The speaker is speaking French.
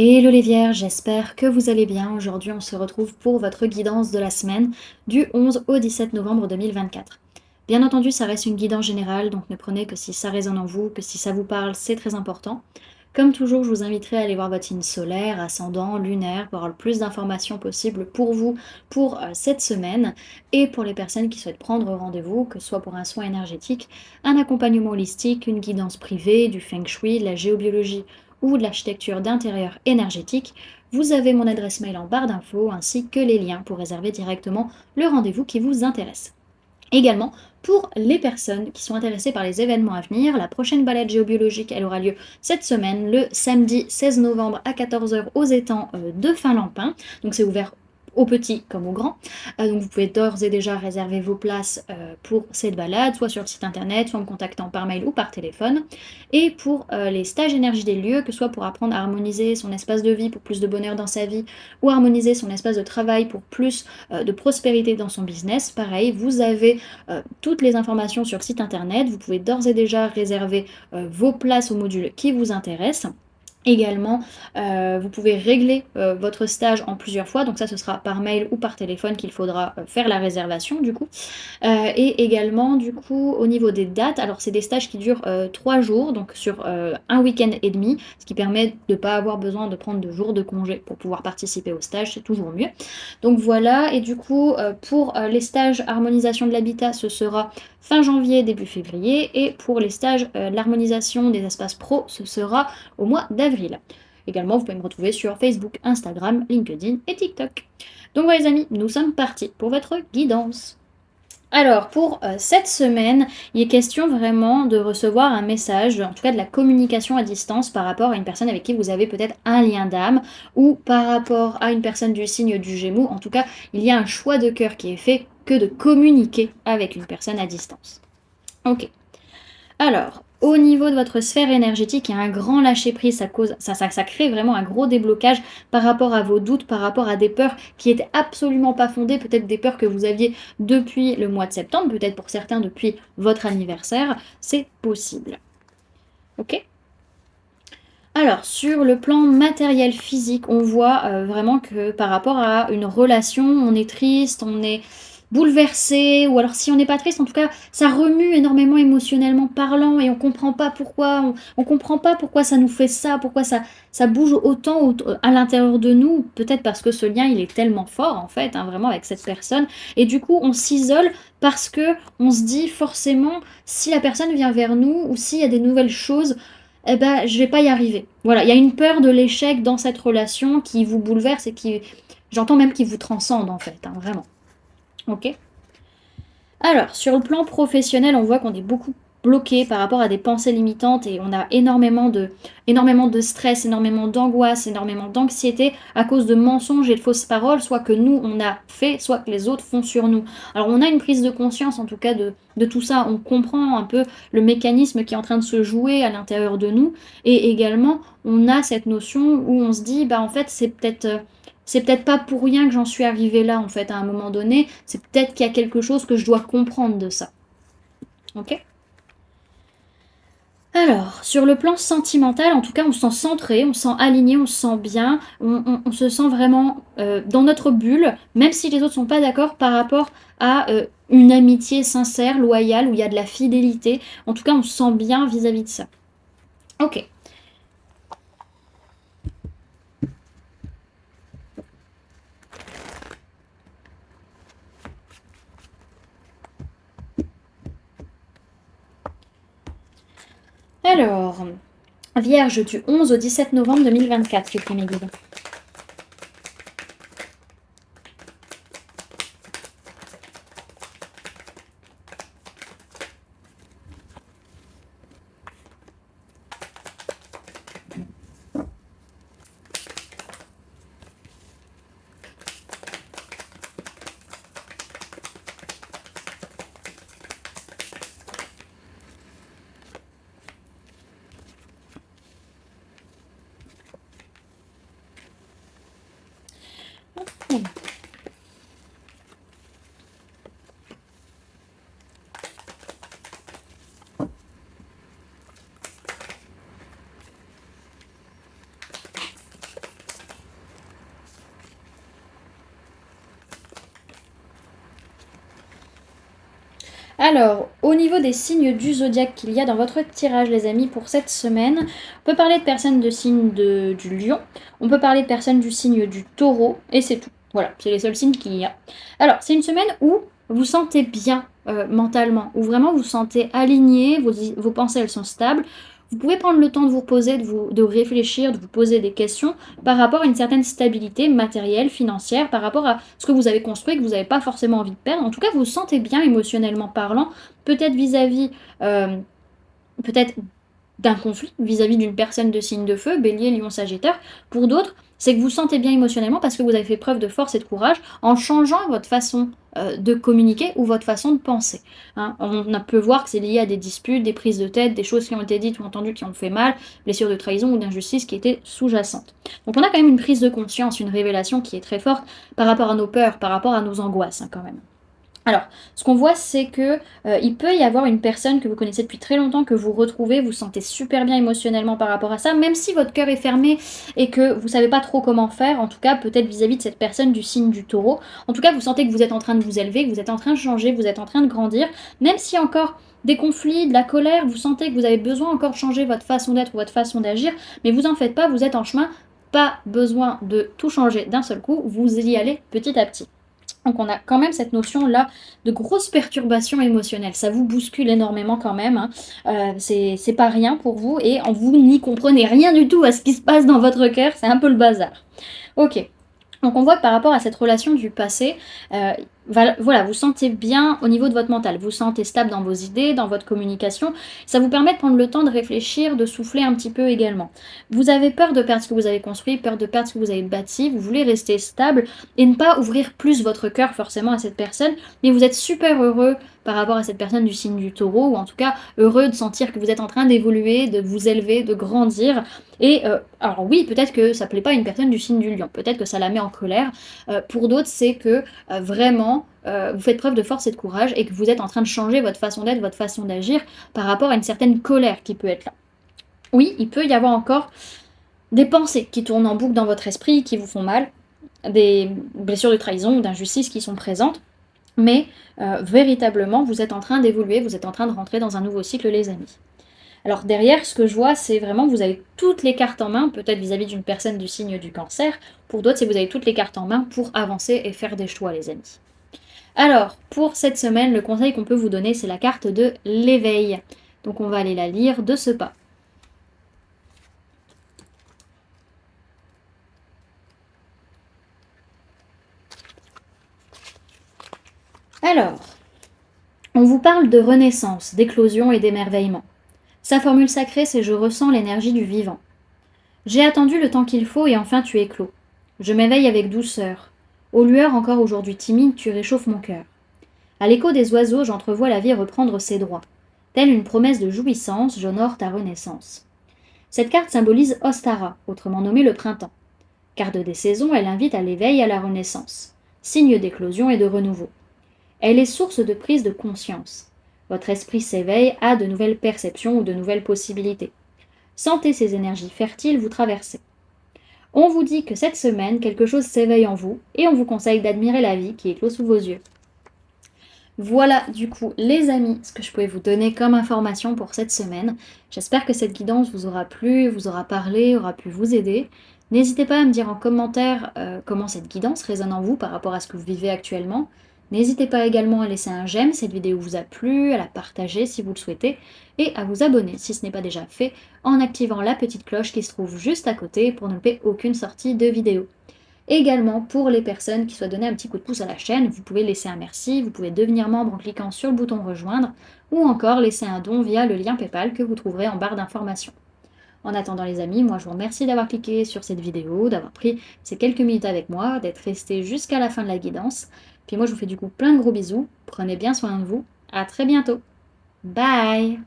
Hello les vierges, j'espère que vous allez bien. Aujourd'hui, on se retrouve pour votre guidance de la semaine du 11 au 17 novembre 2024. Bien entendu, ça reste une guidance générale, donc ne prenez que si ça résonne en vous, que si ça vous parle, c'est très important. Comme toujours, je vous inviterai à aller voir votre signe solaire, ascendant, lunaire, pour avoir le plus d'informations possible pour vous pour cette semaine et pour les personnes qui souhaitent prendre rendez-vous, que ce soit pour un soin énergétique, un accompagnement holistique, une guidance privée, du feng shui, de la géobiologie ou de l'architecture d'intérieur énergétique, vous avez mon adresse mail en barre d'infos ainsi que les liens pour réserver directement le rendez-vous qui vous intéresse. Également, pour les personnes qui sont intéressées par les événements à venir, la prochaine balade géobiologique, elle aura lieu cette semaine, le samedi 16 novembre à 14 h aux étangs de Finlampin. Donc c'est ouvert aux petits comme aux grands. Donc vous pouvez d'ores et déjà réserver vos places pour cette balade, soit sur le site internet, soit en me contactant par mail ou par téléphone. Et pour les stages énergie des lieux, que ce soit pour apprendre à harmoniser son espace de vie pour plus de bonheur dans sa vie, ou harmoniser son espace de travail pour plus de prospérité dans son business, pareil, vous avez toutes les informations sur le site internet. Vous pouvez d'ores et déjà réserver vos places au module qui vous intéresse. Également, vous pouvez régler votre stage en plusieurs fois, donc ça ce sera par mail ou par téléphone qu'il faudra faire la réservation du coup. Et également du coup au niveau des dates, alors c'est des stages qui durent 3 jours, donc sur un week-end et demi, ce qui permet de ne pas avoir besoin de prendre de jours de congé pour pouvoir participer au stage, c'est toujours mieux. Donc voilà, et du coup pour les stages harmonisation de l'habitat, ce sera fin janvier, début février, et pour les stages de l'harmonisation des espaces pro, ce sera au mois d'avril. Également, vous pouvez me retrouver sur Facebook, Instagram, LinkedIn et TikTok. Donc voilà les amis, nous sommes partis pour votre guidance. Alors, pour cette semaine, il est question vraiment de recevoir un message, en tout cas de la communication à distance par rapport à une personne avec qui vous avez peut-être un lien d'âme ou par rapport à une personne du signe du Gémeaux. En tout cas, il y a un choix de cœur qui est fait que de communiquer avec une personne à distance. Ok. Alors, au niveau de votre sphère énergétique, il y a un grand lâcher-prise, ça crée vraiment un gros déblocage par rapport à vos doutes, par rapport à des peurs qui étaient absolument pas fondées, peut-être des peurs que vous aviez depuis le mois de septembre, peut-être pour certains depuis votre anniversaire, c'est possible. Ok? Alors, sur le plan matériel physique, on voit vraiment que par rapport à une relation, on est triste, on est bouleversé, ou alors si on n'est pas triste, en tout cas, ça remue énormément émotionnellement parlant et on comprend pas pourquoi, on comprend pas pourquoi ça nous fait ça, pourquoi ça bouge autant à l'intérieur de nous, peut-être parce que ce lien, il est tellement fort, en fait, hein, vraiment avec cette personne, et du coup, on s'isole parce que on se dit forcément, si la personne vient vers nous, ou s'il y a des nouvelles choses, eh ben, je vais pas y arriver. Voilà, il y a une peur de l'échec dans cette relation qui vous bouleverse et qui, j'entends même qui vous transcende en fait, hein, vraiment. Ok. Alors, sur le plan professionnel, on voit qu'on est beaucoup bloqué par rapport à des pensées limitantes et on a énormément de stress, énormément d'angoisse, énormément d'anxiété à cause de mensonges et de fausses paroles, soit que nous on a fait, soit que les autres font sur nous. Alors on a une prise de conscience en tout cas de tout ça, on comprend un peu le mécanisme qui est en train de se jouer à l'intérieur de nous et également on a cette notion où on se dit bah en fait c'est peut-être pas pour rien que j'en suis arrivée là, en fait, à un moment donné. C'est peut-être qu'il y a quelque chose que je dois comprendre de ça. Ok. Alors, sur le plan sentimental, en tout cas, on se sent centré, on se sent aligné, on se sent bien, on se sent vraiment dans notre bulle, même si les autres sont pas d'accord par rapport à une amitié sincère, loyale, où il y a de la fidélité. En tout cas, on se sent bien vis-à-vis de ça. Ok. Alors, Vierge du 11 au 17 novembre 2024, s'il vous plaît, mes guides. Alors, au niveau des signes du zodiaque qu'il y a dans votre tirage, les amis, pour cette semaine, on peut parler de personnes de signe du lion, on peut parler de personnes du signe du taureau, et c'est tout. Voilà, c'est les seuls signes qu'il y a. Alors, c'est une semaine où vous sentez bien mentalement, où vraiment vous sentez aligné, vos pensées elles sont stables. Vous pouvez prendre le temps de vous reposer, de réfléchir, de vous poser des questions par rapport à une certaine stabilité matérielle, financière, par rapport à ce que vous avez construit, que vous n'avez pas forcément envie de perdre. En tout cas, vous vous sentez bien émotionnellement parlant, peut-être vis-à-vis, peut-être d'un conflit vis-à-vis d'une personne de signe de feu, bélier, lion, sagittaire. Pour d'autres, c'est que vous sentez bien émotionnellement parce que vous avez fait preuve de force et de courage en changeant votre façon de communiquer ou votre façon de penser. Hein. On peut voir que c'est lié à des disputes, des prises de tête, des choses qui ont été dites ou entendues qui ont fait mal, blessures de trahison ou d'injustice qui étaient sous-jacentes. Donc on a quand même une prise de conscience, une révélation qui est très forte par rapport à nos peurs, par rapport à nos angoisses quand même. Alors, ce qu'on voit, c'est que il peut y avoir une personne que vous connaissez depuis très longtemps, que vous retrouvez, vous vous sentez super bien émotionnellement par rapport à ça, même si votre cœur est fermé et que vous savez pas trop comment faire, en tout cas peut-être vis-à-vis de cette personne du signe du taureau. En tout cas, vous sentez que vous êtes en train de vous élever, que vous êtes en train de changer, vous êtes en train de grandir, même s'il y a encore des conflits, de la colère, vous sentez que vous avez besoin encore de changer votre façon d'être ou votre façon d'agir, mais vous en faites pas, vous êtes en chemin, pas besoin de tout changer d'un seul coup, vous y allez petit à petit. Donc on a quand même cette notion-là de grosse perturbation émotionnelle. Ça vous bouscule énormément quand même. Hein. C'est pas rien pour vous et vous n'y comprenez rien du tout à ce qui se passe dans votre cœur. C'est un peu le bazar. Ok. Donc on voit que par rapport à cette relation du passé, voilà, vous sentez bien au niveau de votre mental, vous sentez stable dans vos idées, dans votre communication, ça vous permet de prendre le temps de réfléchir, de souffler un petit peu également. Vous avez peur de perdre ce que vous avez construit, peur de perdre ce que vous avez bâti, vous voulez rester stable et ne pas ouvrir plus votre cœur forcément à cette personne, mais vous êtes super heureux par rapport à cette personne du signe du taureau, ou en tout cas heureux de sentir que vous êtes en train d'évoluer, de vous élever, de grandir. Et alors oui, peut-être que ça plaît pas à une personne du signe du lion, peut-être que ça la met en colère. Pour d'autres, c'est que vraiment, vous faites preuve de force et de courage et que vous êtes en train de changer votre façon d'être, votre façon d'agir par rapport à une certaine colère qui peut être là. Oui, il peut y avoir encore des pensées qui tournent en boucle dans votre esprit, qui vous font mal, des blessures de trahison ou d'injustice qui sont présentes. Mais véritablement, vous êtes en train d'évoluer, vous êtes en train de rentrer dans un nouveau cycle, les amis. Alors derrière, ce que je vois, c'est vraiment que vous avez toutes les cartes en main, peut-être vis-à-vis d'une personne du signe du cancer. Pour d'autres, c'est que vous avez toutes les cartes en main pour avancer et faire des choix, les amis. Alors, pour cette semaine, le conseil qu'on peut vous donner, c'est la carte de l'éveil. Donc on va aller la lire de ce pas. Alors, on vous parle de renaissance, d'éclosion et d'émerveillement. Sa formule sacrée, c'est je ressens l'énergie du vivant. J'ai attendu le temps qu'il faut et enfin tu éclos. Je m'éveille avec douceur. Aux lueurs encore aujourd'hui timides, tu réchauffes mon cœur. À l'écho des oiseaux, j'entrevois la vie reprendre ses droits. Telle une promesse de jouissance, j'honore ta renaissance. Cette carte symbolise Ostara, autrement nommé le printemps. Carte des saisons, elle invite à l'éveil et à la renaissance. Signe d'éclosion et de renouveau. Elle est source de prise de conscience. Votre esprit s'éveille à de nouvelles perceptions ou de nouvelles possibilités. Sentez ces énergies fertiles vous traverser. On vous dit que cette semaine, quelque chose s'éveille en vous et on vous conseille d'admirer la vie qui éclot sous vos yeux. Voilà du coup les amis ce que je pouvais vous donner comme information pour cette semaine. J'espère que cette guidance vous aura plu, vous aura parlé, aura pu vous aider. N'hésitez pas à me dire en commentaire comment cette guidance résonne en vous par rapport à ce que vous vivez actuellement. N'hésitez pas également à laisser un j'aime si cette vidéo vous a plu, à la partager si vous le souhaitez, et à vous abonner si ce n'est pas déjà fait en activant la petite cloche qui se trouve juste à côté pour ne louper aucune sortie de vidéo. Également, pour les personnes qui souhaitent donner un petit coup de pouce à la chaîne, vous pouvez laisser un merci, vous pouvez devenir membre en cliquant sur le bouton rejoindre, ou encore laisser un don via le lien PayPal que vous trouverez en barre d'informations. En attendant les amis, moi je vous remercie d'avoir cliqué sur cette vidéo, d'avoir pris ces quelques minutes avec moi, d'être resté jusqu'à la fin de la guidance. Puis moi je vous fais du coup plein de gros bisous, prenez bien soin de vous, à très bientôt. Bye!